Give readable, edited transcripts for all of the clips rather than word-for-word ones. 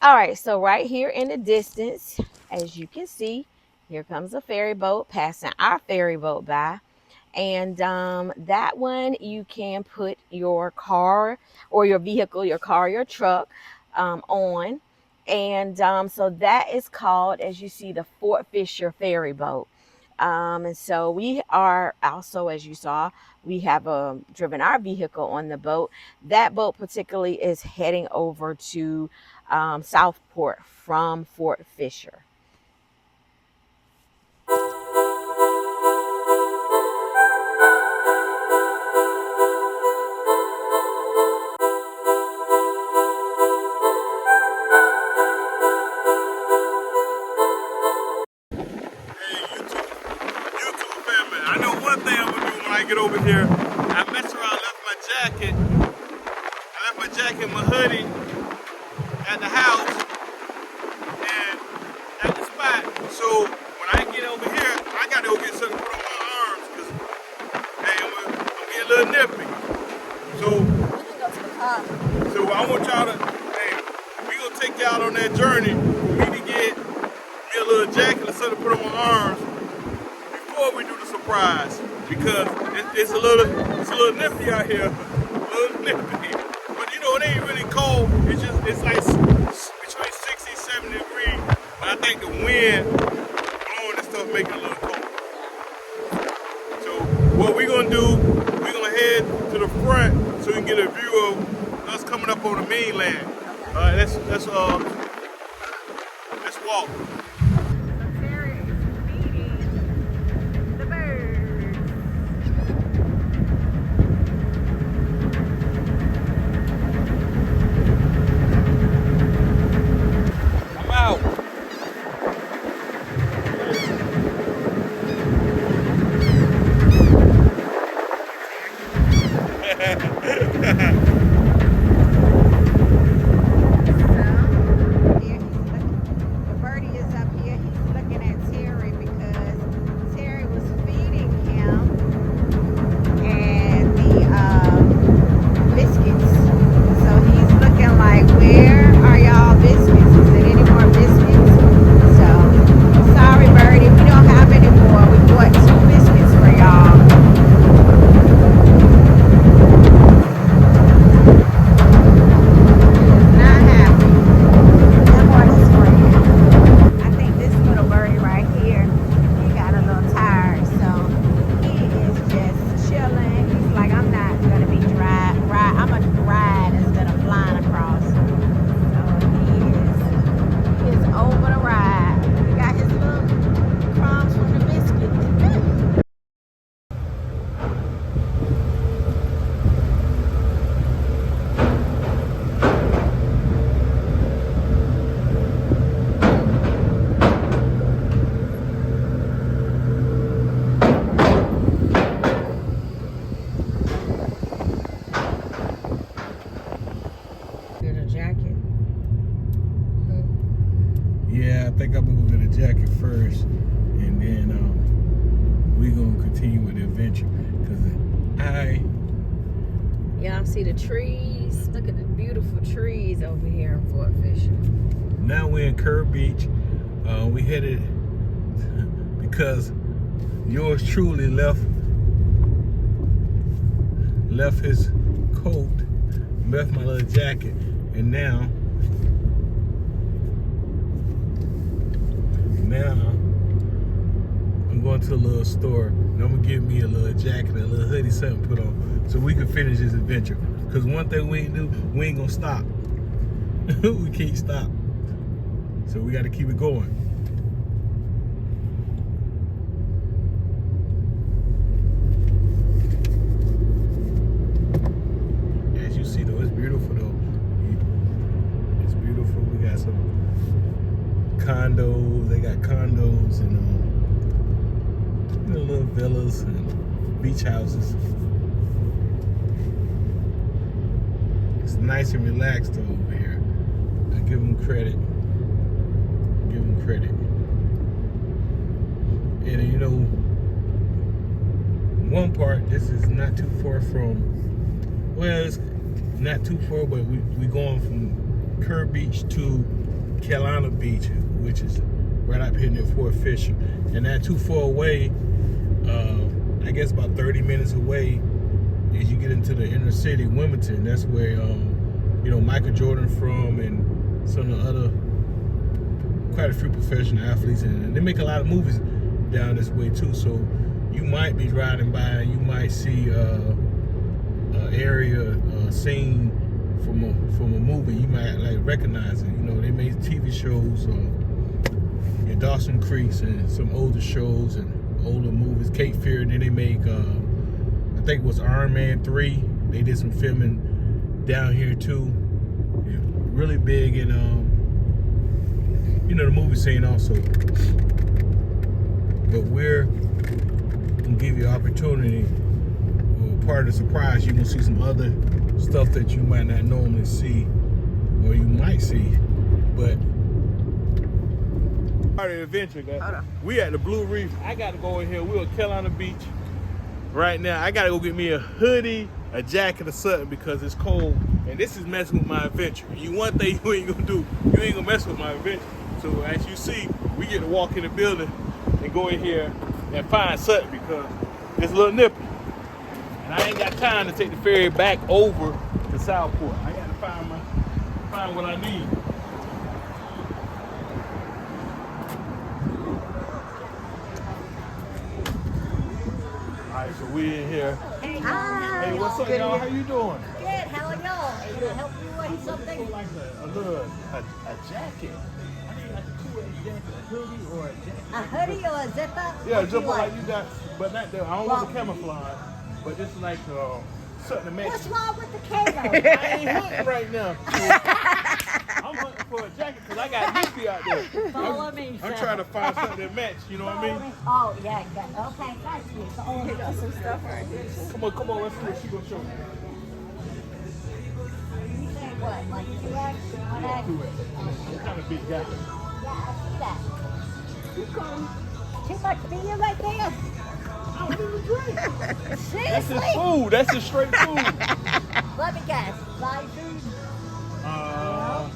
All right, so right here in the distance, as you can see, here comes a ferry boat passing our ferry boat by. And that one you can put your car or your vehicle, your car, your truck on. And so that is called, as you see, the Fort Fisher ferry boat. And so we are also, as you saw, we have driven our vehicle on the boat. That boat particularly is heading over to Southport from Fort Fisher. Hey, YouTube family. I know one thing I'm gonna do when I get over here. I messed around, left my jacket. I left my jacket, my hoodie at the house and at the spot. So when I get over here, I gotta go get something to put on my arms because hey, I'm getting a little nippy. So I want y'all to, hey, we gonna take y'all on that journey for me to get me a little jacket or something to put on my arms before we do the surprise because it's a little nippy out here, a little nippy. But you know it ain't really cold. It's like between 60 and 70 degrees. But I think the wind blowing and stuff make it a little cold. So what we gonna do? We gonna head to the front so we can get a view of us coming up on the mainland. All right, let's walk. I'm out. Yeah, I think I'm gonna go get a jacket first, and then we're gonna continue with the adventure. Y'all see the trees? Look at the beautiful trees over here in Fort Fisher. Now we're in Kure Beach. We headed because yours truly left his coat, left my little jacket, and now I'm going to a little store and I'm gonna get me a little jacket, a little hoodie, something to put on so we can finish this adventure. Because one thing we ain't do, we ain't gonna stop. We can't stop. So we gotta keep it going. As you see though, it's beautiful though. It's beautiful. We got some condos. They got condos and little villas and beach houses. It's nice and relaxed over here. I give them credit. Give them credit. And you know, one part, this is not too far from, well, it's not too far, but we going from Kure Beach to Kelowna Beach, which is right up here near Fort Fisher. And not too far away, I guess about 30 minutes away, as you get into the inner city, Wilmington. That's where Michael Jordan from, and some of the other, quite a few professional athletes, and they make a lot of movies down this way too. So you might be riding by and you might see an area, a scene from a movie. You might like recognize it. They made TV shows in Dawson Creeks and some older shows and older movies. Cape Fear, and then they make I think it was Iron Man 3. They did some filming down here too. Yeah, really big in the movie scene also. But we're gonna give you an opportunity. Part of the surprise, you're gonna see some other stuff that you might not normally see, or you might see. But part of the adventure, guys. We at the Blue Reef. I gotta go in here. We're at Kelowna Beach right now. I gotta go get me a hoodie, a jacket, or something because it's cold. And this is messing with my adventure. One thing you ain't gonna do, you ain't gonna mess with my adventure. So as you see, we get to walk in the building and go in here and find something because it's a little nippy. And I ain't got time to take the ferry back over to Southport. I got to find what I need. All right, so we in here. Hi. Hey, what's up, y'all? How you doing? Good. How are y'all? Can I help you with something? Like a jacket. I need like a 2X jacket, a hoodie or a jacket. A hoodie or a zipper? Yeah, What zipper you like you got, but not the. I don't want the Well- camouflage, but just like something to match. What's wrong with the camo? I ain't hunting right now. I'm hunting for a jacket because I got Nikki out there. Follow me, I'm sir. trying to find something that match. You know what I mean? Oh, yeah. Okay, got you. Follow me. Some stuff right here. Come on, let's see what she gonna show me. You say what? Like 2X? 1X? What kind of big guy? Yeah, I see that. Too much for you right there? I don't even drink. That's Seriously? just food. That's just straight food. Let me guess. Live food?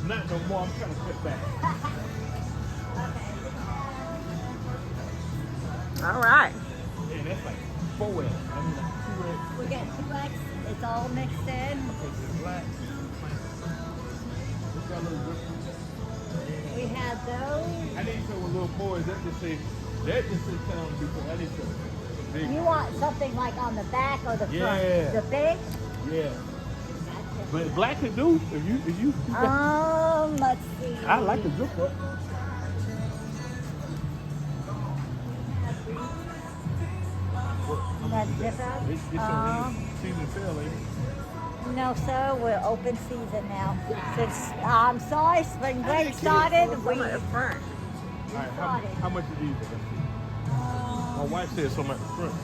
Not no more. I'm trying to cut back. All right. Yeah, that's like 4L. I mean like 2X. We got 2X. It's all mixed in. It's black. Look at little difference. We have those. I need some with little boys. That just say town before. I need some big. You want something like on the back or the front? Yeah. The big? Yeah. But black can do if you Let's see. I like the zip up. That zip up? It's a season sale, ain't it? No, sir. We're open season now. Since I'm sorry, spring break started. We Some at the front. All right, how much are these? My wife said some at the front. So.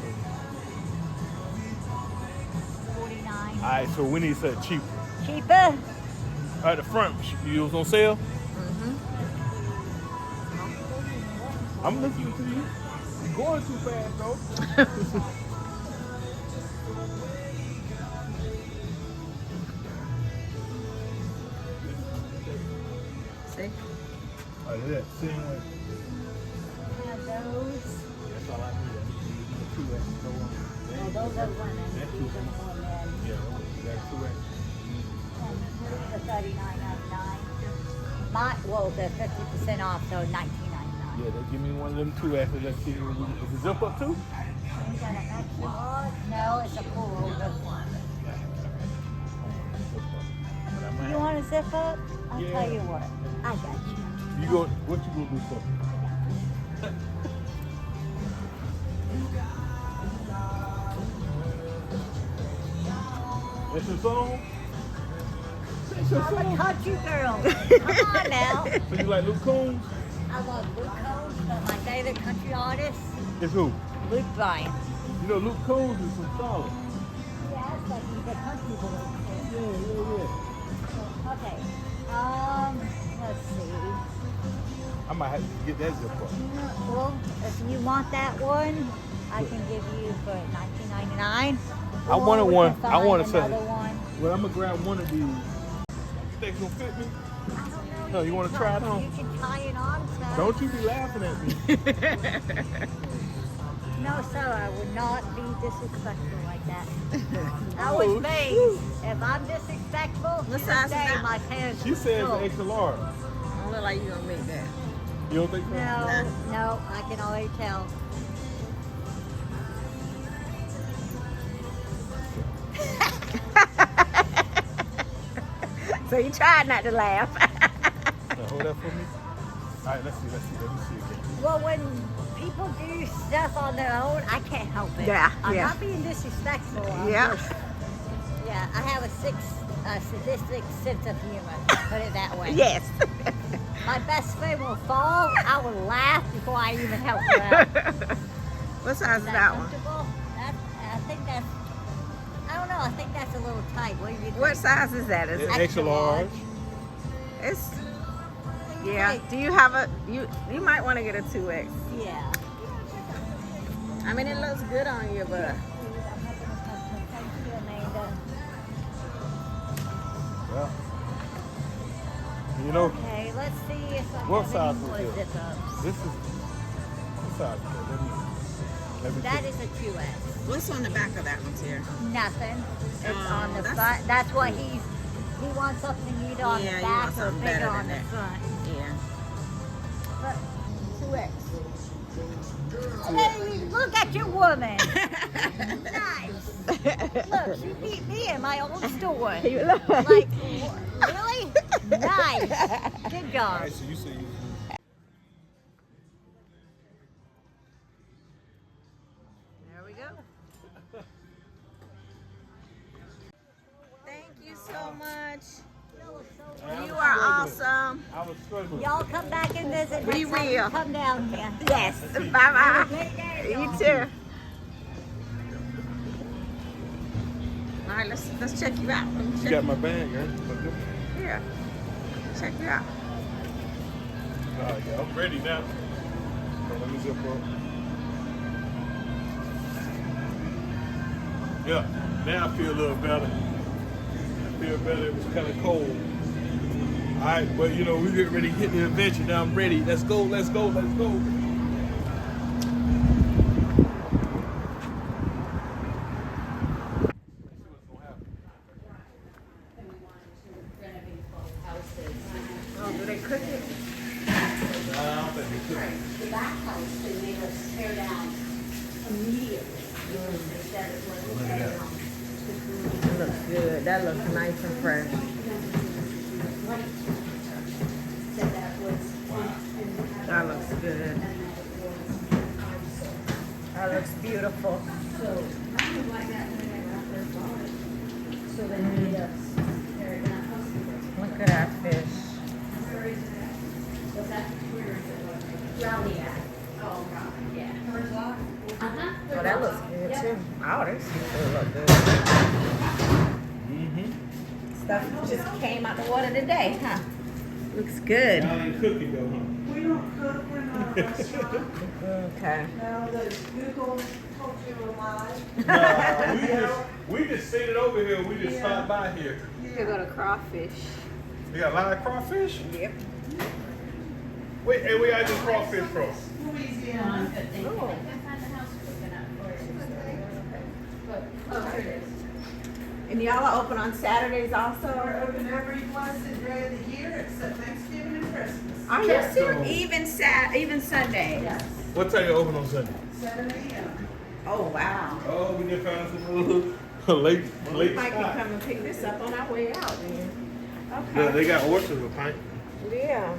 $49. All right, so we need something cheaper. Cheaper? At the front, you was on sale? I'm listening to you. You're going too fast, though. See? Oh, yeah, same way. We have those. That's all I need. I need the 2X. No one. Oh, those are women. That's These are 2X. for men. Yeah, you got 2X. The $39.99. They're 50% off, so $19.99. Yeah, they give me one of them 2X's. Let's see. Is it zip up too? We got an extra large. No, it's a pullover. You want to zip up? I'll Yeah. tell you what. I got you. What you gonna do for me? That's your song? That's your I'm a song? country girl. Come on now. So you like Luke Combs? I love Luke Combs, but my favorite country artist, It's who? Luke Bryan. You know Luke Combs is some solid. Yeah, but he's a country boy. Yeah. Okay. Let's see. I might have to get that zip up. Well, if you want that one, I can give you for $19.99. I wanted one. I wanted another something. one. Well, I'm gonna grab one of these. You think it's gonna fit me? No, you want to try it on? You can tie it on, so. Don't you be laughing at me. No, sir, I would not be disrespectful like that. That Oh, was me. shoot. If I'm disrespectful, What to this size is day, that? my pants She said it's full. an extra large. I don't look like you gonna make that. You don't think so? No, I can already tell. So you tried not to laugh. Now, hold that for me. All right, let me see again. Well, when people do stuff on their own, I can't help it. Yeah, I'm yeah. not being disrespectful. I'm Yeah. just- yeah, I have a sadistic sense of humor. Put it that way. Yes. My best friend will fall. I will laugh before I even help her out. What size is that one? Comfortable? I think that's. I don't know. I think that's a little tight. What do you think? What size is that? Is it? Extra large. It's. What do you Yeah. think? Do you have a you might want to get a 2X. Yeah. I mean, it looks good on you, but Thank you, Amanda. Well, you know, Okay, let's see if I What have size any is more this? zip-ups. this is what size is that? Let me That check. is a 2S. what's on the back of that one, here? Nothing. It's Oh, on the that's- front. That's what he wants something either on Yeah, the you back want or something bigger better on than the that. front. Yeah. But 2X. Hey, look at your woman. Nice. Look, she beat me in my old store. You look. Like, really? Nice. Good All job. right, so you say you. There we go. Thank you so much. You are awesome. I was struggling. Y'all come back and visit. We next time you will. Come down here. Yes. Bye bye. Great day, You y'all. too. All right, let's check you out. Let me You check got my bag, huh? here. Check you out. All right, yeah, I'm ready now. So let me zip up. Yeah, now I feel a little better. I feel better. It was kind of cold. All right, but you know, we get ready to hit the adventure. Now I'm ready. Let's go, let's go, let's go. Oh, do they cook it? I don't think we could. The back house, they made us tear down immediately. They said it was That looks good. That looks nice and fresh. said that was. That looks good. That looks beautiful. So they made us tear it down. Look at that fish. What's that? Brownie eye. Oh, brownie, yeah. Uh-huh. Oh, that looks good too. Oh, this seafood look good. Stuff just came out the water today, huh? Looks good. Y'all ain't cooking though, huh? We don't cook in our restaurant. Okay. Now, does Google told you a lie? Nah, we just seen it over here. We just stopped by here. You're gonna crawfish. You got live crawfish? Yep. Wait, hey, where y'all get crawfish from? Louisiana. Oh. And y'all are open on Saturdays We're also? open every blessed day of the year except Thanksgiving and Christmas. Are you serious? Even Sunday? Yes, What time you open on Sunday? 7 a.m. Oh wow. Oh, we just found some late We might spot. can come and pick this up on our way out then. Yeah, Okay. they got oysters with pint. Yeah.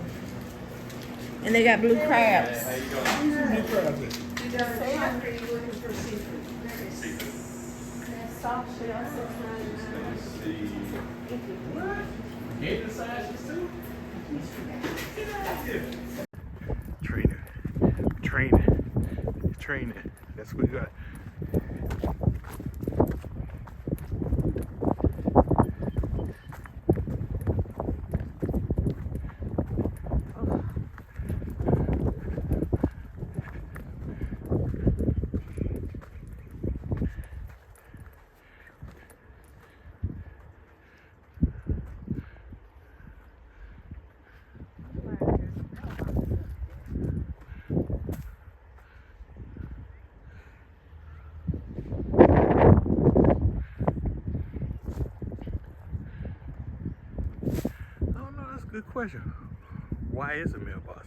And they got blue crabs. How you doing? New crabs. You got a check or are you looking for seafood? Soft shell, Get the sizes too? Training. That's what we got. Good question. Why is a mailbox